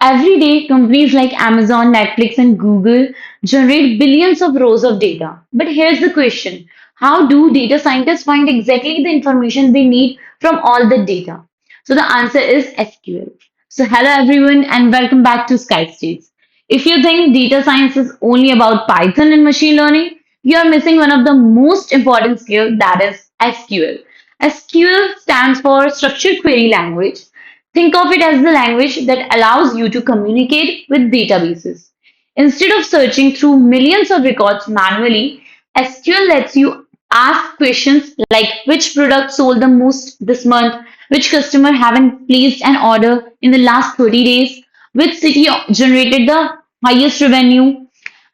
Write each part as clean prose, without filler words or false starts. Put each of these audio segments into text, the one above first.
Every day, companies like Amazon, Netflix, and Google generate billions of rows of data. But here's the question: how do data scientists find exactly the information they need from all the data? So the answer is SQL. So hello everyone, and welcome back to SkyStates. If you think data science is only about Python and machine learning, you are missing one of the most important skills, that is SQL. SQL stands for Structured Query Language. Think of it as the language that allows you to communicate with databases. Instead of searching through millions of records manually, SQL lets you ask questions like which product sold the most this month, which customer haven't placed an order in the last 30 days, which city generated the highest revenue,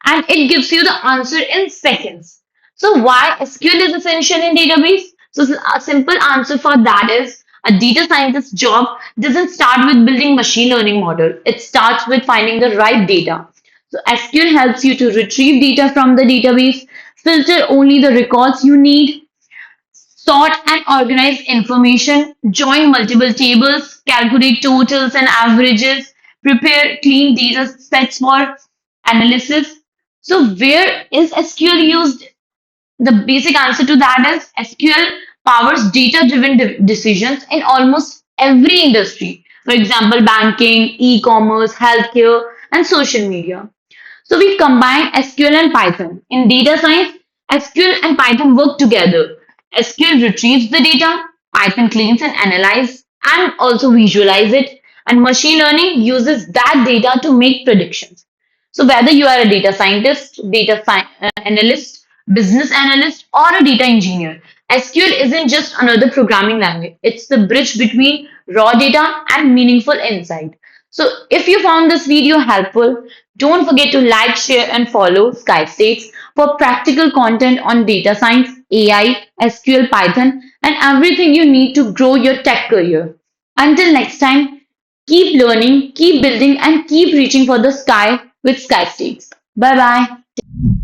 and it gives you the answer in seconds. So why SQL is essential in database? So a simple answer for that is a data scientist's job doesn't start with building machine learning model. It starts with finding the right data. So SQL helps you to retrieve data from the database, filter only the records you need, sort and organize information, join multiple tables, calculate totals and averages, prepare clean data sets for analysis. So, where is SQL used? The basic answer to that is SQL powers data driven decisions in almost every industry. For example, banking, e commerce, healthcare, and social media. So we combine SQL and Python. In data science, SQL and Python work together. SQL retrieves the data, Python cleans and analyzes and also visualize it, and machine learning uses that data to make predictions. So whether you are a data scientist, analyst, business analyst, or a data engineer, SQL isn't just another programming language. It's the bridge between raw data and meaningful insight. So if you found this video helpful, don't forget to like, share, and follow Sky States for practical content on data science, AI, SQL, Python, and everything you need to grow your tech career. Until next time, keep learning, keep building, and keep reaching for the sky with Sky States. Bye bye.